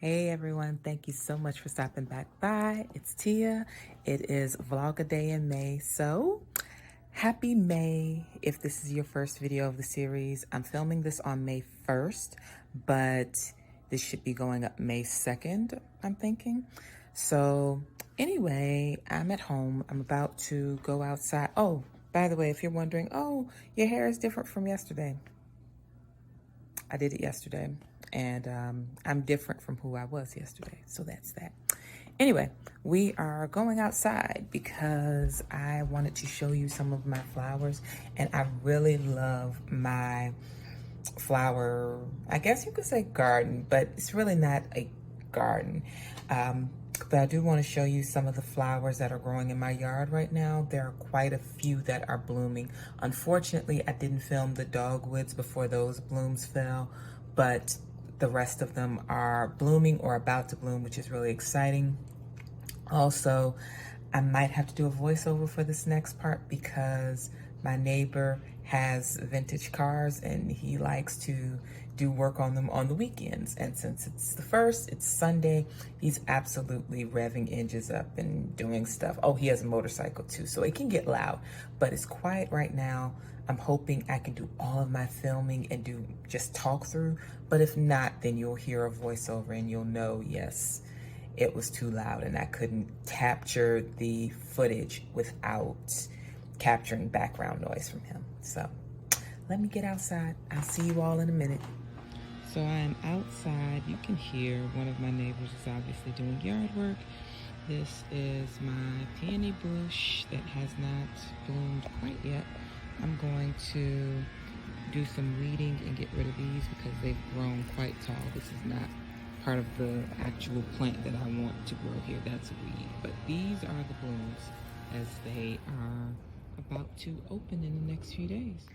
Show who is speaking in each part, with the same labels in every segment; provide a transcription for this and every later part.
Speaker 1: Hey everyone, thank you so much for stopping back by. It's Tia. It is Vlog a Day in May. So, happy May if this is your first video of the series. I'm filming this on May 1st, but this should be going up May 2nd, I'm thinking. So, anyway, I'm at home. I'm about to go outside. Oh, by the way, if you're wondering, oh, your hair is different from yesterday. I did it yesterday, and I'm different from who I was yesterday, so that's that. Anyway, we are going outside because I wanted to show you some of my flowers, and I really love my flower, I guess you could say garden, but it's really not a garden. But I do want to show you some of the flowers that are growing in my yard right now. There are quite a few that are blooming. Unfortunately, I didn't film the dogwoods before those blooms fell, but the rest of them are blooming or about to bloom, which is really exciting. Also, I might have to do a voiceover for this next part because my neighbor has vintage cars and he likes to do work on them on the weekends. And since it's the first, it's Sunday, he's absolutely revving engines up and doing stuff. Oh, he has a motorcycle too, so it can get loud, but it's quiet right now. I'm hoping I can do all of my filming and do just talk through, but if not, then you'll hear a voiceover and you'll know, yes, it was too loud and I couldn't capture the footage without capturing background noise from him. So let me get outside. I'll see you all in a minute. So I'm outside. You can hear one of my neighbors is obviously doing yard work. This is my peony bush that has not bloomed quite yet. I'm going to do some weeding and get rid of these because they've grown quite tall. This is not part of the actual plant that I want to grow here. That's a weed. But these are the blooms as they are about to open in the next few days.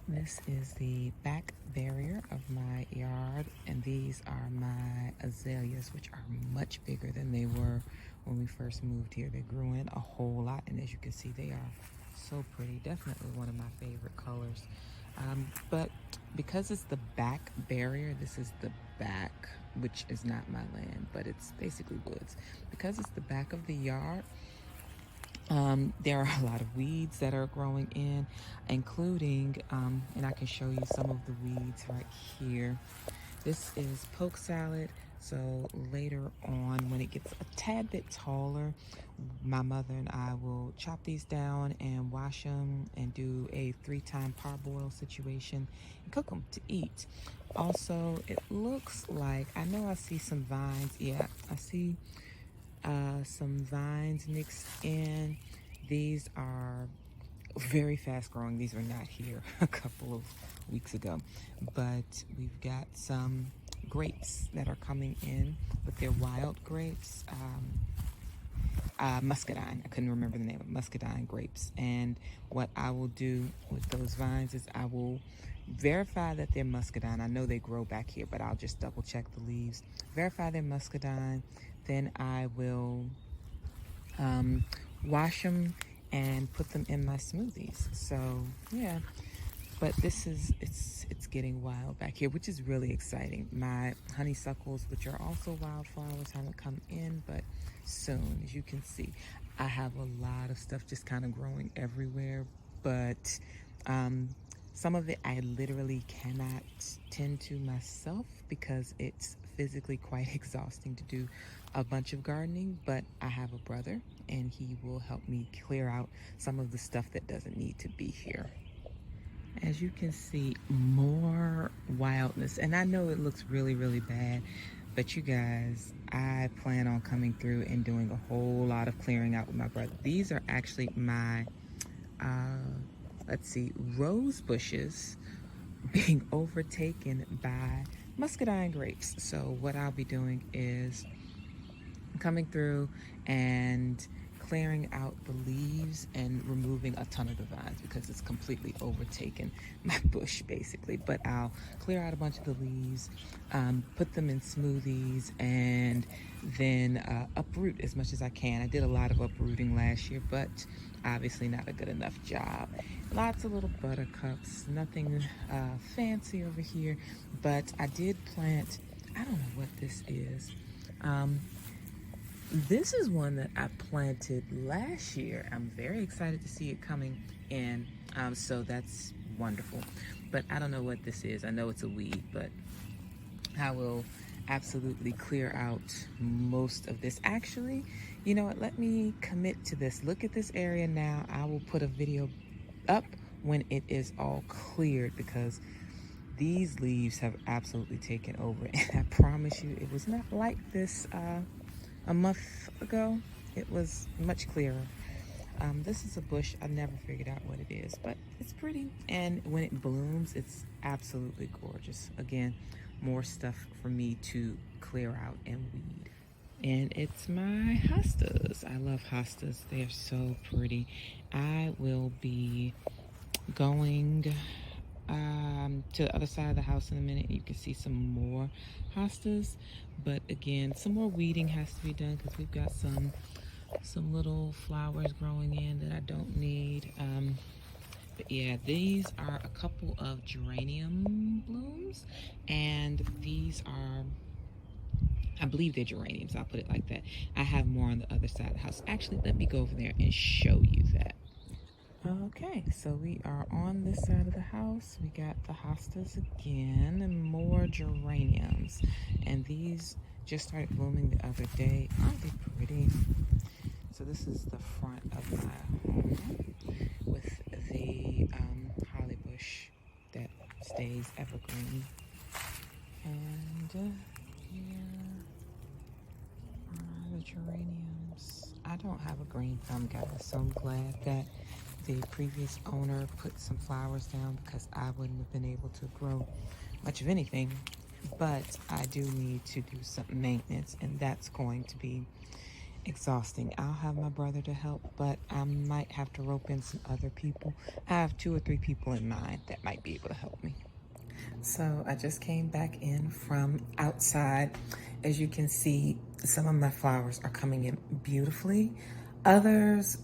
Speaker 1: This is the back barrier of my yard, and these are my azaleas, which are much bigger than they were when we first moved here. They grew in a whole lot, and as you can see, they are so pretty. Definitely one of my favorite colors. But because it's the back barrier, this is the back, which is not my land, but it's basically woods. Because it's the back of the yard, there are a lot of weeds that are growing in, including, and I can show you some of the weeds right here. This is poke salad. So later on, when it gets a tad bit taller, my mother and I will chop these down and wash them and do a 3-time parboil situation and cook them to eat. Also, it looks like, I know I see some vines. Yeah, I see some vines mixed in. These are very fast growing. These were not here a couple of weeks ago, but we've got some grapes that are coming in, but they're wild grapes. Muscadine. I couldn't remember the name of muscadine grapes. And what I will do with those vines is I will verify that they're muscadine. I know they grow back here, but I'll just double check the leaves. Verify they're muscadine. Then I will wash them and put them in my smoothies. So yeah, but this is, it's getting wild back here, which is really exciting. My honeysuckles, which are also wildflowers, haven't come in, but soon. As you can see, I have a lot of stuff just kind of growing everywhere, but some of it I literally cannot tend to myself because it's physically quite exhausting to do a bunch of gardening, but I have a brother and he will help me clear out some of the stuff that doesn't need to be here. As you can see, more wildness, and I know it looks really, really bad, but you guys, I plan on coming through and doing a whole lot of clearing out with my brother. These are actually my, let's see, rose bushes being overtaken by muscadine grapes. So what I'll be doing is coming through and clearing out the leaves and removing a ton of the vines because it's completely overtaken my bush basically. But I'll clear out a bunch of the leaves, put them in smoothies, and then uproot as much as I can. I did a lot of uprooting last year, but obviously not a good enough job. Lots of little buttercups, nothing fancy over here, but I did plant, I don't know what this is. This is one that I planted last year. I'm very excited to see it coming in. So that's wonderful. But I don't know what this is. I know it's a weed, but I will absolutely clear out most of this. Actually, you know what? Let me commit to this. Look at this area now. I will put a video up when it is all cleared, because these leaves have absolutely taken over. And I promise you, it was not like this a month ago. It was much clearer. This is a bush. I never figured out what it is, but it's pretty. And when it blooms, it's absolutely gorgeous. Again, more stuff for me to clear out and weed. And it's my hostas. I love hostas. They're so pretty. I will be going to the other side of the house in a minute. You can see some more hostas, but again, some more weeding has to be done because we've got some little flowers growing in that I don't need. But yeah, these are a couple of geranium blooms, and these are, I believe they're geraniums, I'll put it like that. I have more on the other side of the house. Actually, let me go over there and show you that. Okay, so we are on this side of the house. We got the hostas again and more geraniums. And these just started blooming the other day. Aren't they pretty? So this is the front of my home with the holly bush that stays evergreen. And here are the geraniums. I don't have a green thumb, guys, so I'm glad that the previous owner put some flowers down, because I wouldn't have been able to grow much of anything. But I do need to do some maintenance, and that's going to be exhausting. I'll have my brother to help, but I might have to rope in some other people. I have 2 or 3 people in mind that might be able to help me. So I just came back in from outside. As you can see, some of my flowers are coming in beautifully. Others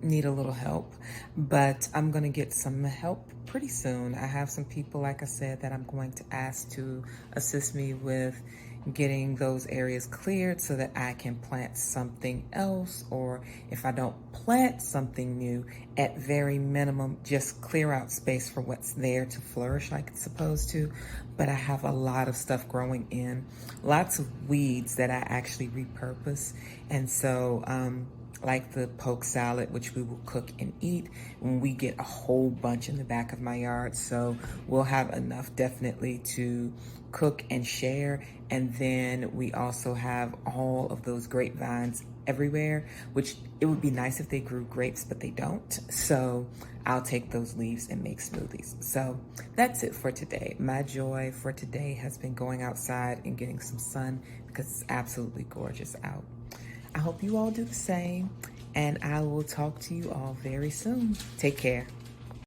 Speaker 1: need a little help, but I'm going to get some help pretty soon. I have some people, like I said, that I'm going to ask to assist me with getting those areas cleared so that I can plant something else, or if I don't plant something new, at very minimum, just clear out space for what's there to flourish like it's supposed to. But I have a lot of stuff growing in, lots of weeds that I actually repurpose. And so, like the poke salad, which we will cook and eat when we get a whole bunch in the back of my yard. So we'll have enough definitely to cook and share. And then we also have all of those grapevines everywhere, which it would be nice if they grew grapes, but they don't. So I'll take those leaves and make smoothies. So that's it for today. My joy for today has been going outside and getting some sun, because it's absolutely gorgeous out. I hope you all do the same, and I will talk to you all very soon. Take care.